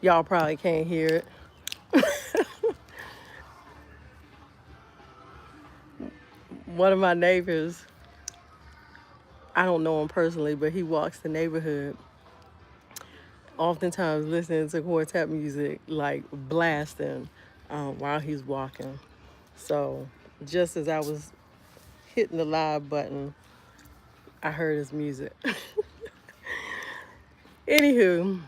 Y'all probably can't hear it. One of my neighbors, I don't know him personally, but he walks the neighborhood, oftentimes listening to quartet music, like blasting while he's walking. So just as I was hitting the live button, I heard his music. Anywho,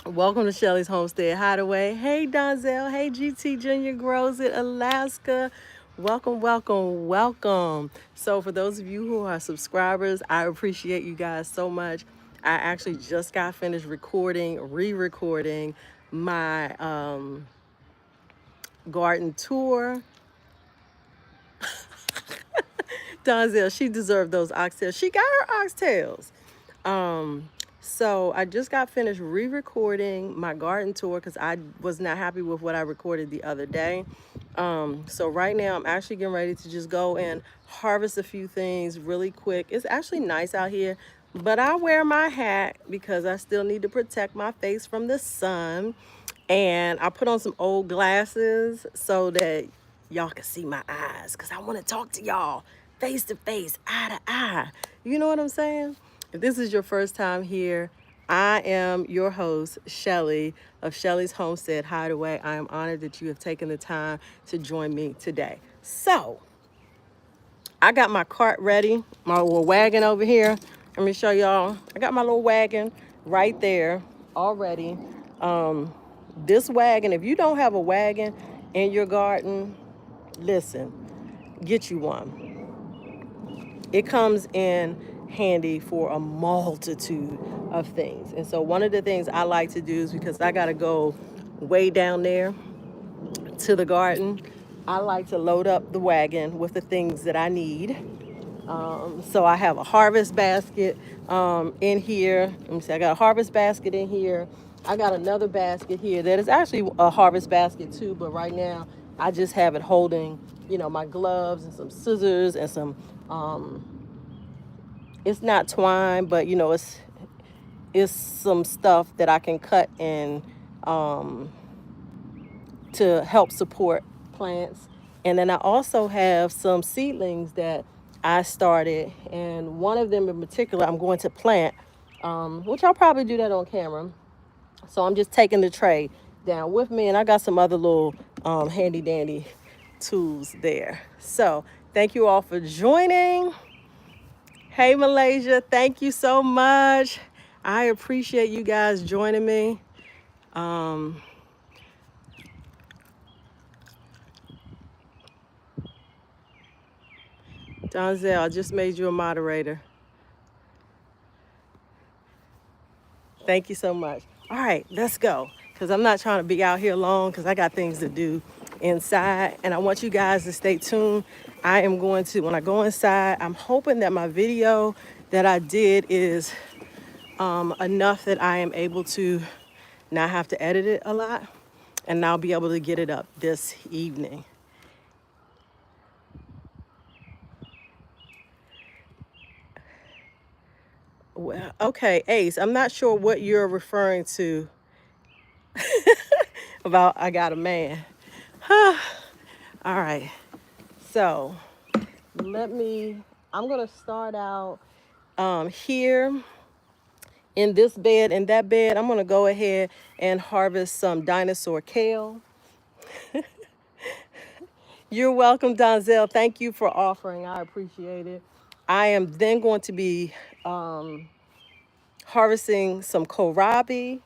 welcome to Shelly's Homestead Hideaway. Hey, Donzel. Hey, GT Junior Grows It, Alaska. Welcome, welcome, welcome. So, for those of you who are subscribers, I appreciate you guys so much. I actually just got finished re-recording my garden tour. Donzel, she deserved those oxtails. She got her oxtails. Um, so I just got finished re-recording my garden tour because I was not happy with what I recorded the other day. So right now I'm actually getting ready to just go and harvest a few things really quick. It's actually nice out here, but I wear my hat because I still need to protect my face from the sun. And I put on some old glasses so that y'all can see my eyes because I want to talk to y'all face to face, eye to eye. You know what I'm saying? If this is your first time here, I am your host, Shelly of Shelly's Homestead Hideaway. I am honored that you have taken the time to join me today. So, I got my cart ready, my little wagon over here. Let me show y'all. I got my little wagon right there already. This wagon, if you don't have a wagon in your garden, listen, get you one. It comes in handy for a multitude of things. And so one of the things I like to do is because I got to go way down there to the garden, I like to load up the wagon with the things that I need. So I have a harvest basket in here. Let me see, I got a harvest basket in here. I got another basket here that is actually a harvest basket too, but right now I just have it holding, my gloves and some scissors and some, it's not twine, but it's some stuff that I can cut and to help support plants. And then I also have some seedlings that I started, and one of them in particular I'm going to plant, which I'll probably do that on camera. So I'm just taking the tray down with me, and I got some other little handy dandy tools there. So thank you all for joining. Hey, Malaysia, thank you so much. I appreciate you guys joining me. Donzel, I just made you a moderator. Thank you so much. All right, let's go. Because I'm not trying to be out here long because I got things to do inside. And I want you guys to stay tuned. I am going to, when I go inside, I'm hoping that my video that I did is enough that I am able to not have to edit it a lot. And I'll be able to get it up this evening. Well, okay, Ace, I'm not sure what you're referring to about I got a man. All right, so I'm gonna start out here in this bed. In that bed, I'm gonna go ahead and harvest some dinosaur kale. You're welcome, Donzel. Thank you for offering. I appreciate it. I am then going to be harvesting some kohlrabi,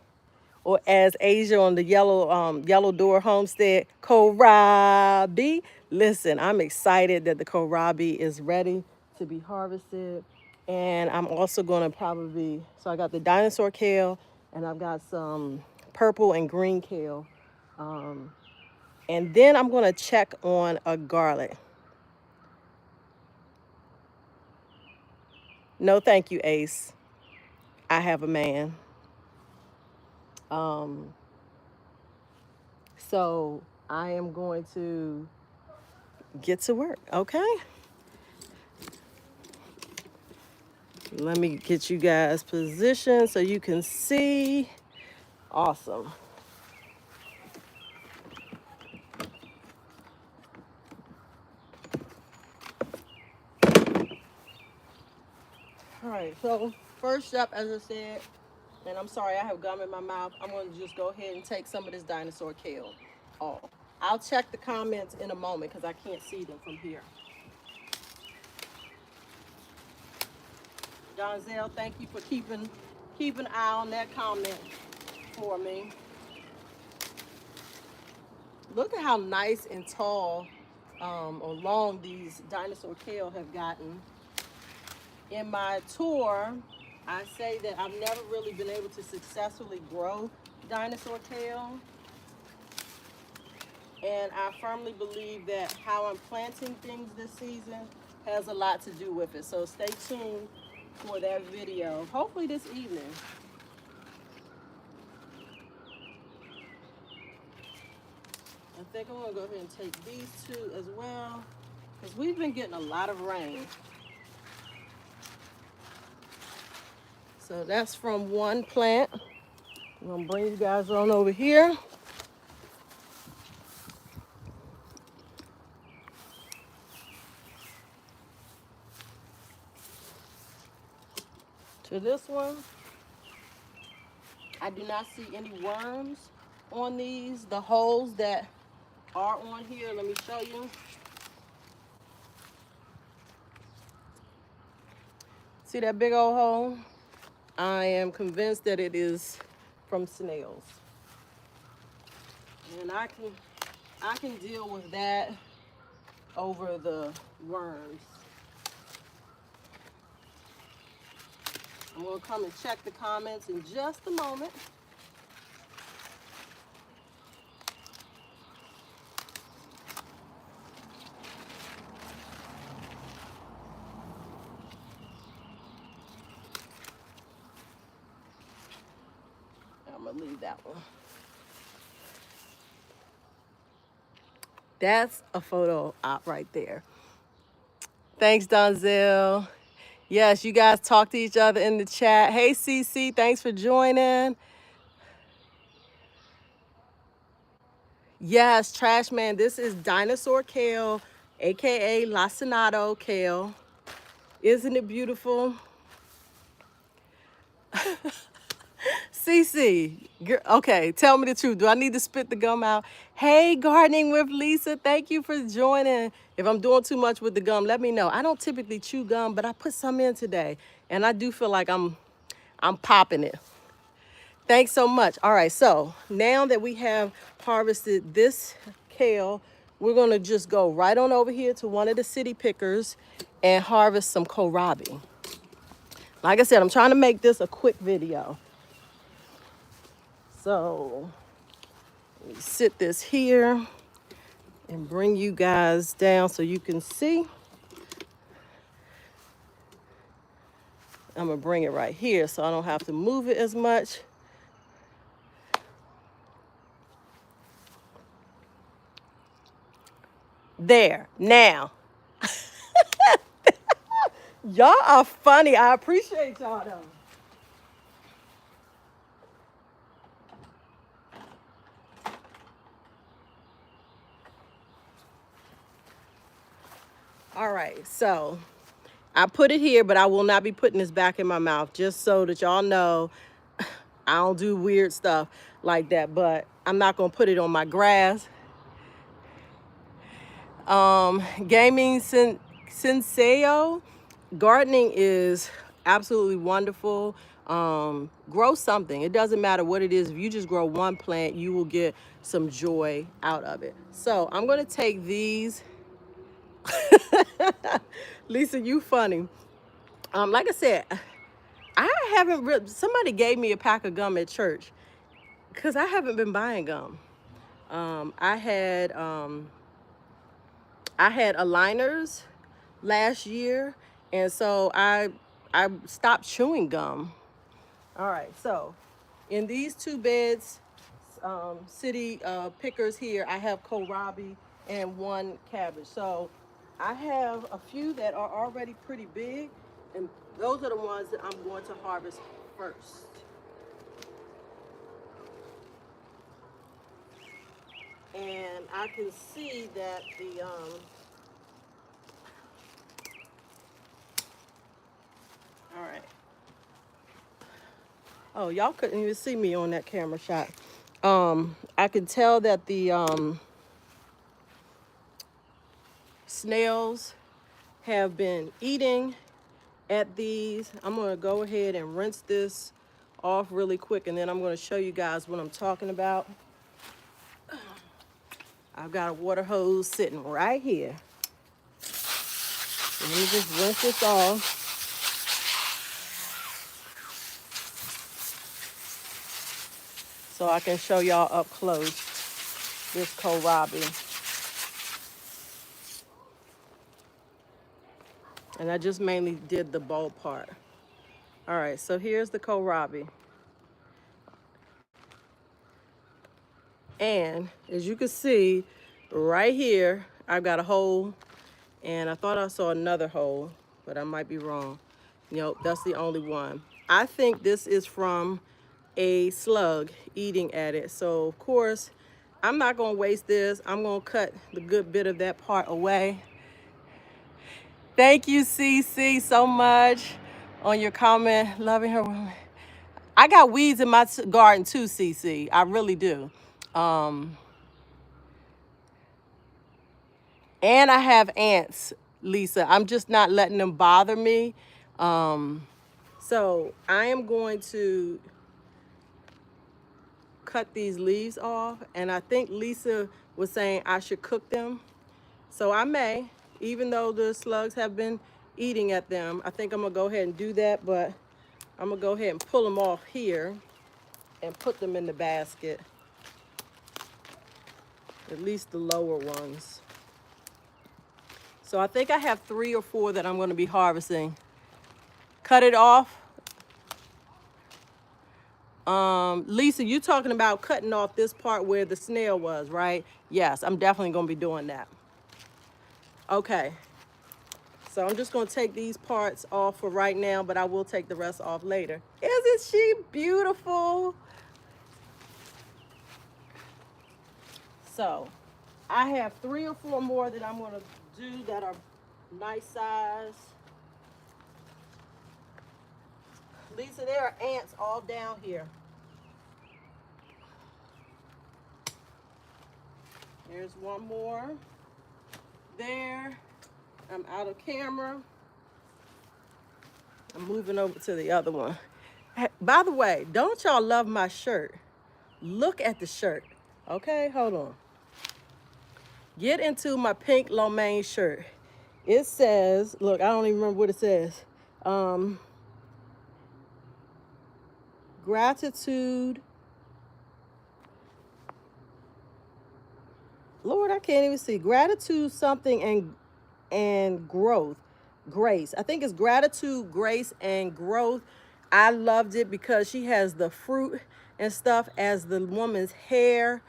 or as Asia on the yellow door homestead, kohlrabi. Listen, I'm excited that the kohlrabi is ready to be harvested. And I'm also going to probably, so I got the dinosaur kale and I've got some purple and green kale. And then I'm going to check on a garlic. No, thank you, Ace. I have a man. So I am going to get to work, okay? Let me get you guys positioned so you can see. Awesome. All right, so first up, as I said, and I'm sorry I have gum in my mouth, I'm going to just go ahead and take some of this dinosaur kale off. I'll check the comments in a moment because I can't see them from here. Donzel, thank you for keep an eye on that comment for me. Look at how nice and tall or long these dinosaur kale have gotten. In my tour, I say that I've never really been able to successfully grow dinosaur kale. And I firmly believe that how I'm planting things this season has a lot to do with it. So stay tuned for that video, hopefully this evening. I think I'm gonna go ahead and take these two as well, because we've been getting a lot of rain. So that's from one plant. I'm gonna bring you guys on over here. To this one. I do not see any worms on these. The holes that are on here, let me show you. See that big old hole? I am convinced that it is from snails. And I can deal with that over the worms. I'm gonna come and check the comments in just a moment. I'm gonna leave that one. That's a photo op right there. Thanks, Donzel. Yes, you guys talk to each other in the chat. Hey, CC, thanks for joining. Yes, Trash Man, this is dinosaur kale, aka lacinato kale. Isn't it beautiful? CC, okay, tell me the truth. Do I need to spit the gum out? Hey, Gardening with Lisa, thank you for joining. If I'm doing too much with the gum, let me know. I don't typically chew gum, but I put some in today, and I do feel like I'm popping it. Thanks so much. All right, so now that we have harvested this kale, we're gonna just go right on over here to one of the city pickers and harvest some kohlrabi. Like I said, I'm trying to make this a quick video. So let me sit this here and bring you guys down so you can see. I'm gonna bring it right here so I don't have to move it as much. There, now. Y'all are funny. I appreciate y'all though. All right, so I put it here, but I will not be putting this back in my mouth, just so that y'all know I don't do weird stuff like that, but I'm not gonna put it on my grass. Gaming Senseo, gardening is absolutely wonderful. Grow something. It doesn't matter what it is. If you just grow one plant, you will get some joy out of it. So I'm gonna take these. Lisa, you funny. Like I said, I haven't somebody gave me a pack of gum at church because I haven't been buying gum. I had aligners last year, and so I stopped chewing gum. All right, so in these two beds, city pickers here, I have kohlrabi and one cabbage. So I have a few that are already pretty big, and those are the ones that I'm going to harvest first. And I can see that the all right, Oh, y'all couldn't even see me on that camera shot. I could tell that the snails have been eating at these. I'm gonna go ahead and rinse this off really quick, and then I'm gonna show you guys what I'm talking about. I've got a water hose sitting right here. Let me just rinse this off. So I can show y'all up close this kohlrabi. And I just mainly did the bulb part. All right, so here's the kohlrabi. And as you can see, right here, I've got a hole, and I thought I saw another hole, but I might be wrong. Nope, that's the only one. I think this is from a slug eating at it. So of course, I'm not gonna waste this. I'm gonna cut the good bit of that part away. Thank you, CC, so much on your comment. Loving her. I got weeds in my garden too, CC. I really do. And I have ants, Lisa. I'm just not letting them bother me. So I am going to cut these leaves off. And I think Lisa was saying I should cook them. So I may, even though the slugs have been eating at them. I think I'm gonna go ahead and do that, but I'm gonna go ahead and pull them off here and put them in the basket. At least the lower ones. So I think I have 3 or 4 that I'm gonna be harvesting. Cut it off. Lisa, you talking about cutting off this part where the snail was, right? Yes, I'm definitely gonna be doing that. Okay, so I'm just gonna take these parts off for right now, but I will take the rest off later. Isn't she beautiful? So I have 3 or 4 more that I'm gonna do that are nice size. Lisa, there are ants all down here. There's one more there. I'm out of camera. I'm moving over to the other one. Hey, by the way, don't y'all love my shirt? Look at the shirt. Okay, hold on. Get into my pink lo mein shirt. It says, look, I don't even remember what it says. Gratitude. Lord, I can't even see. Gratitude something and growth. Grace. I think it's gratitude, grace, and growth. I loved it because she has the fruit and stuff as the woman's hair.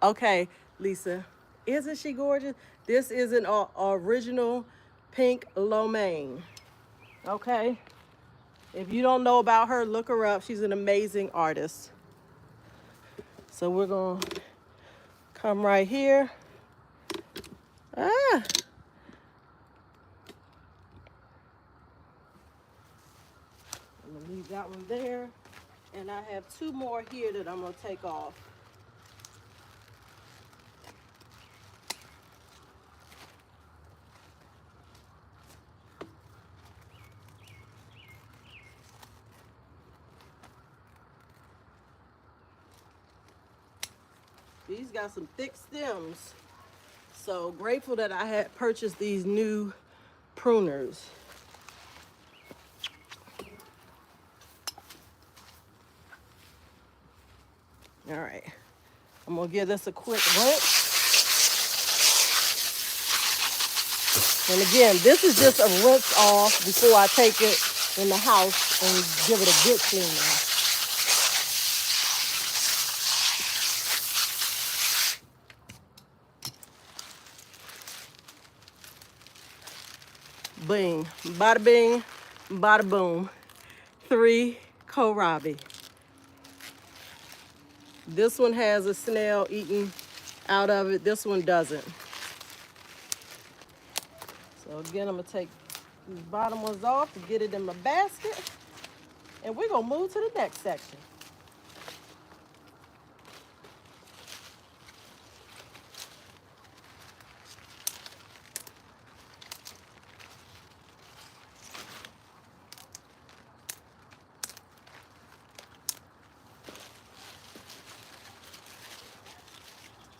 Okay, Lisa, isn't she gorgeous? This is an original pink lo mein. Okay, if you don't know about her, look her up. She's an amazing artist. So we're gonna come right here. I'm gonna leave that one there. And I have 2 more here that I'm gonna take off. These got some thick stems. So grateful that I had purchased these new pruners. All right, I'm gonna give this a quick rinse. And again, this is just a rinse off before I take it in the house and give it a good cleaning. Bing, bada bing, bada boom. 3 kohlrabi. This one has a snail eating out of it. This one doesn't. So again, I'm gonna take these bottom ones off to get it in my basket. And we're gonna move to the next section.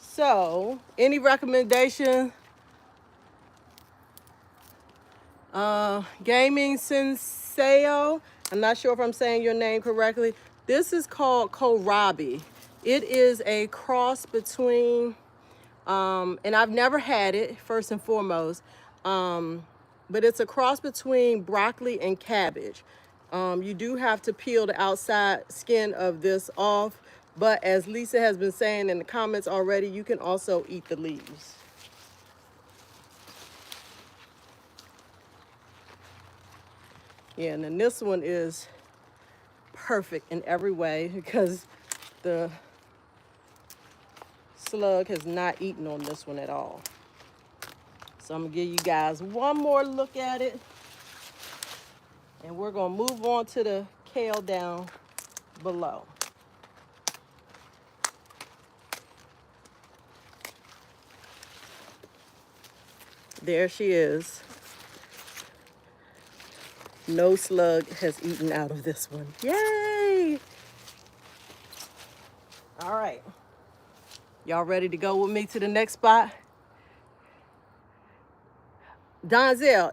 So, any recommendation? Gaming Senseo. I'm not sure if I'm saying your name correctly. This is called kohlrabi. It is a cross between, and I've never had it, first and foremost, but it's a cross between broccoli and cabbage. You do have to peel the outside skin of this off, but as Lisa has been saying in the comments already, you can also eat the leaves. Yeah, and then this one is perfect in every way because the slug has not eaten on this one at all. So I'm gonna give you guys one more look at it, and we're gonna move on to the kale down below. There she is. No slug has eaten out of this one. Yay! All right. Y'all ready to go with me to the next spot? Donzel,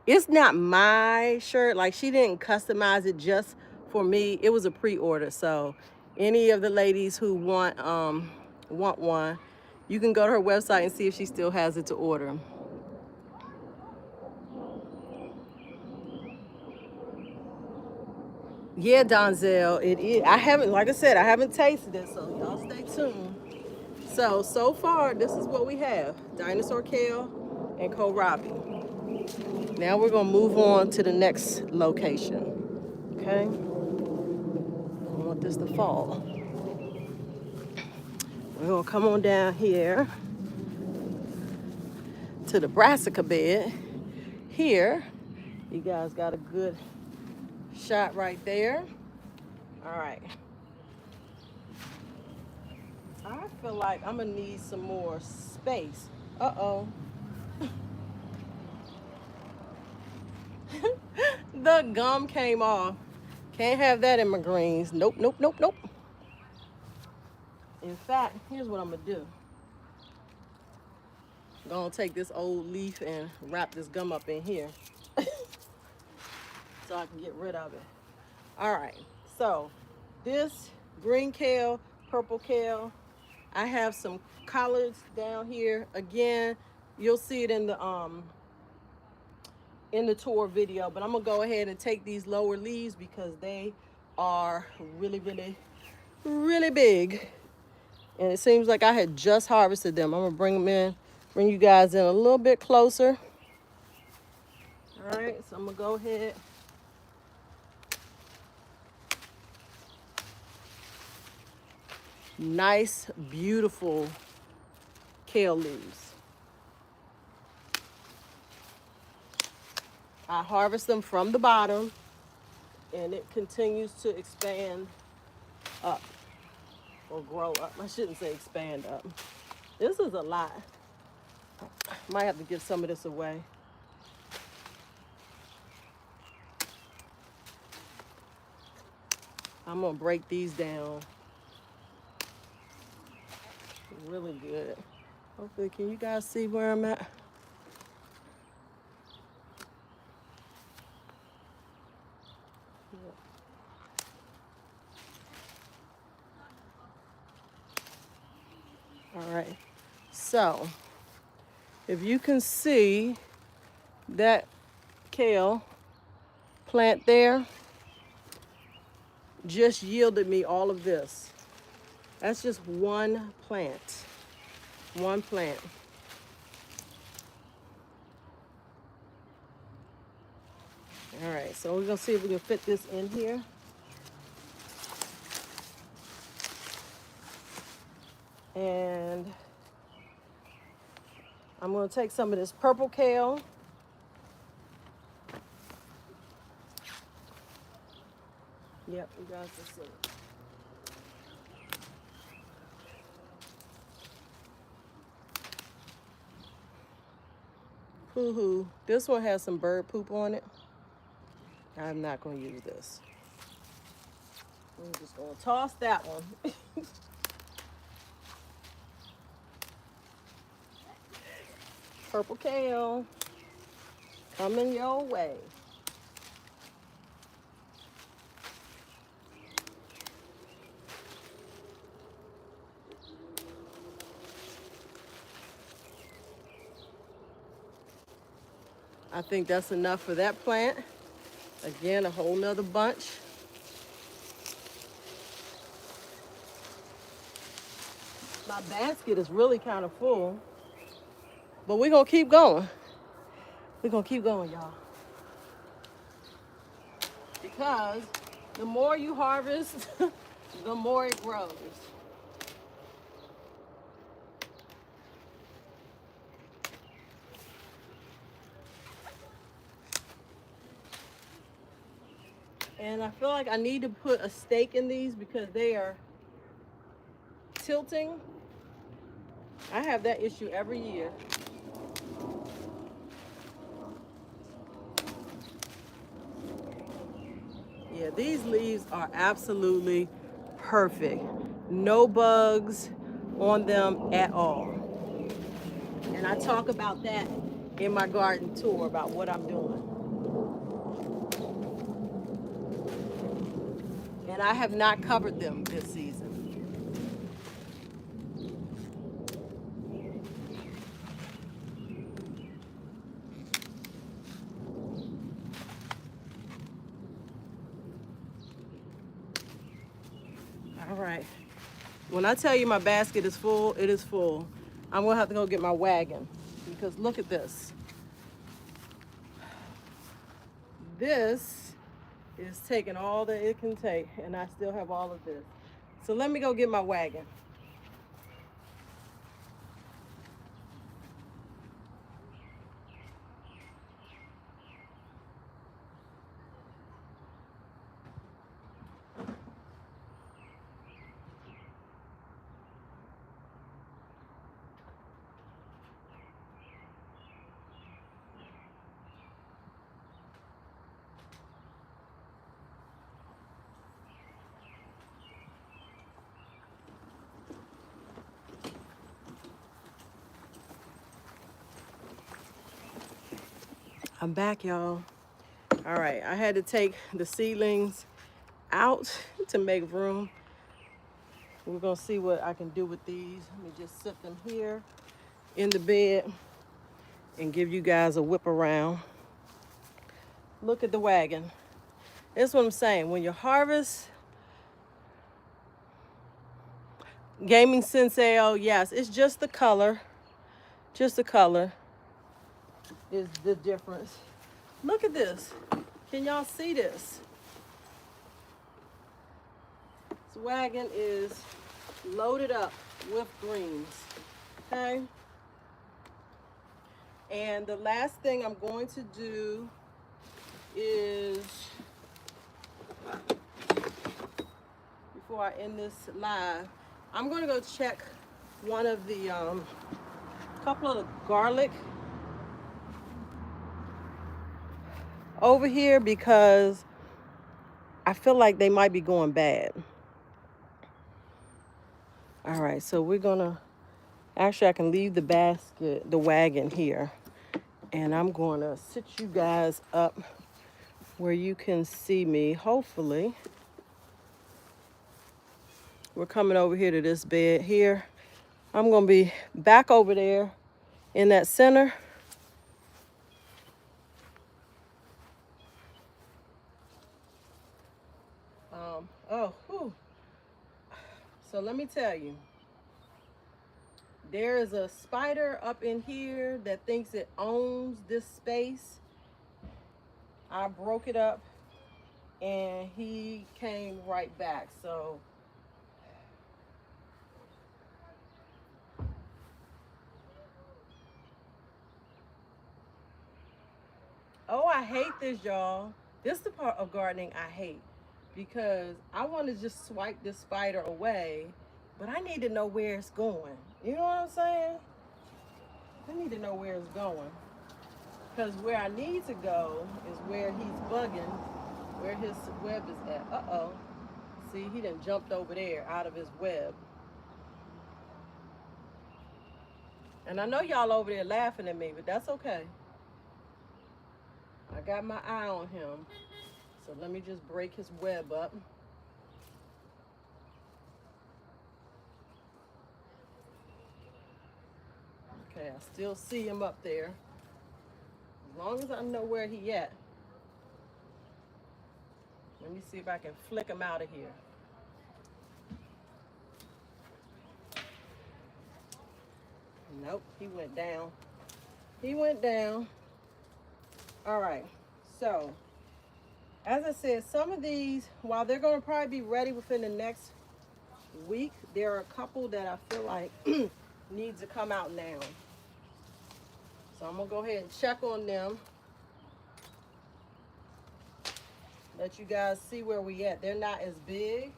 it's not my shirt. Like, she didn't customize it just for me. It was a pre-order. So any of the ladies who want one, you can go to her website and see if she still has it to order. Yeah, Donzel, it is. I haven't, like I said, I haven't tasted it, so y'all stay tuned. So far, this is what we have. Dinosaur kale and kohlrabi. Now we're gonna move on to the next location, okay? I want this to fall. We're gonna come on down here to the brassica bed. Here, you guys got a good shot right there. All right. I feel like I'm gonna need some more space. Uh-oh. The gum came off. Can't have that in my greens. Nope, nope, nope, nope. In fact, here's what I'm gonna do. I'm gonna take this old leaf and wrap this gum up in here so I can get rid of it. All right, so this green kale, purple kale, I have some collards down here. Again, you'll see it in the tour video, but I'm gonna go ahead and take these lower leaves because they are really, really, really big. And it seems like I had just harvested them. I'm gonna bring you guys in a little bit closer. All right, so I'm gonna go ahead. Nice, beautiful kale leaves. I harvest them from the bottom and it continues to expand up or grow up. I shouldn't say expand up. This is a lot. Might have to give some of this away. I'm gonna break these down really good. Hopefully, can you guys see where I'm at? All right, so if you can see that kale plant there just yielded me all of this. That's just one plant. One plant. All right, so we're gonna see if we can fit this in here. And I'm gonna take some of this purple kale Yep, you guys can see. Hoo-hoo. This one has some bird poop on it. I'm not going to use this. I'm just going to toss that one. Purple kale coming your way. I think that's enough for that plant. Again, a whole nother bunch. My basket is really kind of full, but we're going to keep going. We're going to keep going, y'all. Because the more you harvest, the more it grows. And I feel like I need to put a stake in these because they are tilting. I have that issue every year. Yeah, these leaves are absolutely perfect. No bugs on them at all. And I talk about that in my garden tour about what I'm doing. And I have not covered them this season. All right. When I tell you my basket is full, it is full. I'm gonna have to go get my wagon because look at this. This is taking all that it can take, and I still have all of this. So let me go get my wagon. I'm back, y'all. All right, I had to take the seedlings out to make room. We're gonna see what I can do with these. Let me just sit them here in the bed and give you guys a whip around. Look at the wagon. That's what I'm saying. When you harvest, Gaming Senseo, yes, it's just the color. Just the color is the difference. Look at this. Can y'all see this? This wagon is loaded up with greens, okay? And the last thing I'm going to do is, before I end this live, I'm gonna go check one of the, couple of the garlic over here because I feel like they might be going bad. All right, so we're gonna, actually I can leave the basket, the wagon here, and I'm gonna sit you guys up where you can see me, hopefully. We're coming over here to this bed here. I'm gonna be back over there in that center. So let me tell you, there is a spider up in here that thinks it owns this space. I broke it up and he came right back. So oh, I hate this, y'all. This is the part of gardening I hate. because I want to just swipe this spider away, but I need to know where it's going. You know what I'm saying? I need to know where it's going. Because where I need to go is where he's bugging, where his web is at. Uh-oh. See, he done jumped over there out of his web. And I know y'all over there laughing at me, but that's okay. I got my eye on him. So let me just break his web up. Okay, I still see him up there. As long as I know where he at. Let me see if I can flick him out of here. Nope, he went down. He went down. All right, so as I said, some of these, while they're going to probably be ready within the next week, there are a couple that I feel like need to come out now. So I'm going to go ahead and check on them. Let you guys see where we at. They're not as big.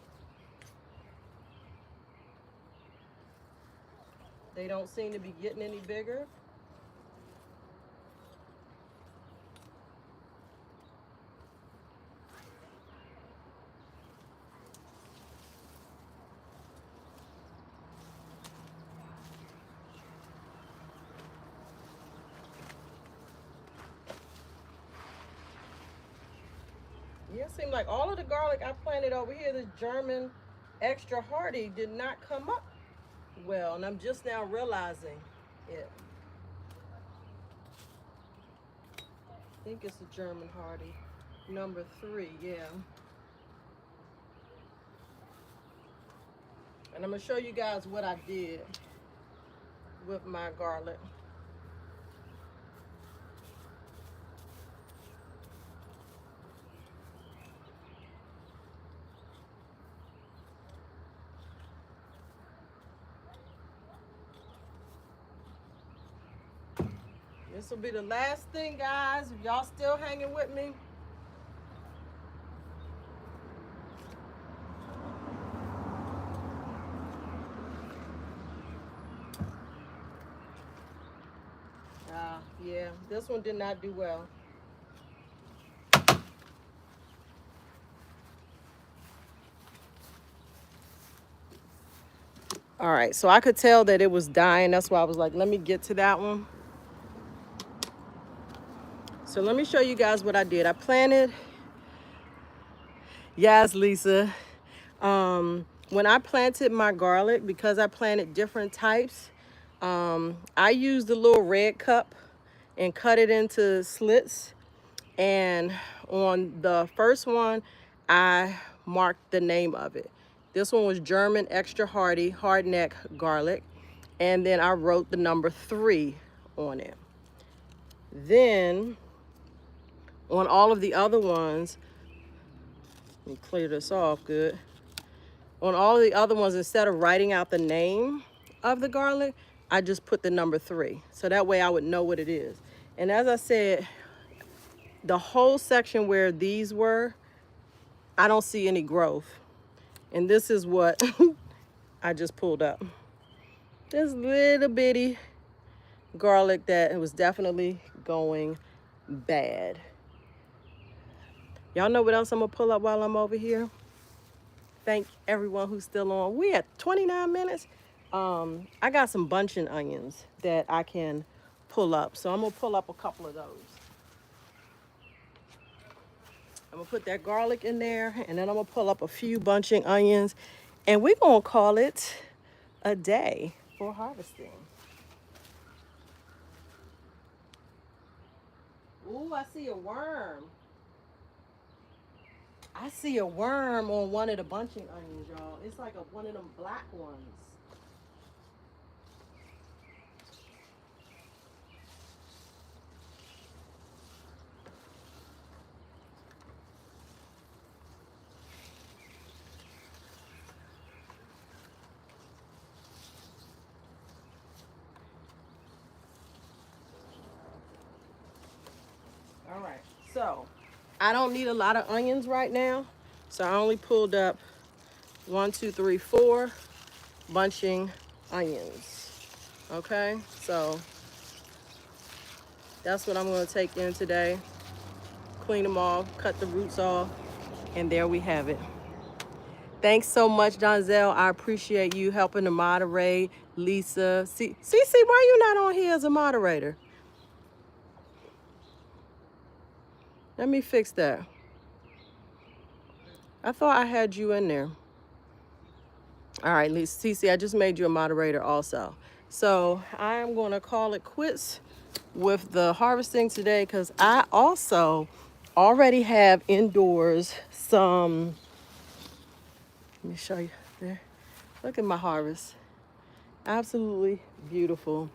They don't seem to be getting any bigger. Yeah, it seemed like all of the garlic I planted over here, this German extra hardy, did not come up well, and I'm just now realizing it. I think it's the German hardy, number 3, yeah. And I'm gonna show you guys what I did with my garlic. This will be the last thing, guys, if y'all still hanging with me. Yeah, this one did not do well. All right, so I could tell that it was dying. That's why I was like, let me get to that one. So let me show you guys what I did. I planted, yes, Lisa. When I planted my garlic, because I planted different types, I used the little red cup and cut it into slits. And on the first one, I marked the name of it. This one was German extra hardy hardneck garlic. And then I wrote the number 3 on it. Then on all of the other ones, let me clear this off good. On all of the other ones, instead of writing out the name of the garlic, I just put the number 3. So that way I would know what it is. And as I said, the whole section where these were, I don't see any growth. And this is what I just pulled up. This little bitty garlic that was definitely going bad. Y'all know what else I'm gonna pull up while I'm over here? Thank everyone who's still on. We at 29 minutes. I got some bunching onions that I can pull up. So I'm gonna pull up a couple of those. I'm gonna put that garlic in there, and then I'm gonna pull up a few bunching onions, and we're gonna call it a day for harvesting. Ooh, I see a worm. I see a worm on one of the bunching onions, y'all. It's like one of them black ones. All right, so I don't need a lot of onions right now. So I only pulled up 1, 2, 3, 4 bunching onions. Okay, so that's what I'm going to take in today. Clean them off, cut the roots off, and there we have it. Thanks so much, Donzel. I appreciate you helping to moderate. Lisa, Cece, why you not on here as a moderator? Let me fix that. I thought I had you in there. All right, Cece, I just made you a moderator also. So I am going to call it quits with the harvesting today because I also already have indoors some. Let me show you there. Look at my harvest. Absolutely beautiful.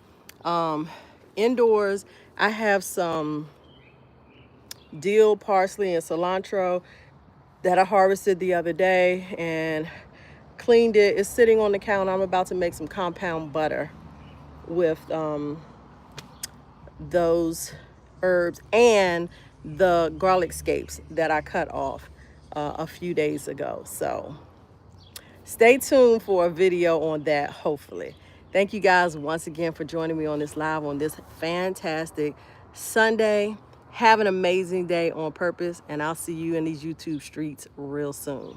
Indoors, I have some dill, parsley, and cilantro that I harvested the other day and cleaned it. It's sitting on the counter. I'm about to make some compound butter with those herbs and the garlic scapes that I cut off a few days ago. So stay tuned for a video on that, hopefully. Thank you guys once again for joining me on this live on this fantastic Sunday. Have an amazing day on purpose, and I'll see you in these YouTube streets real soon.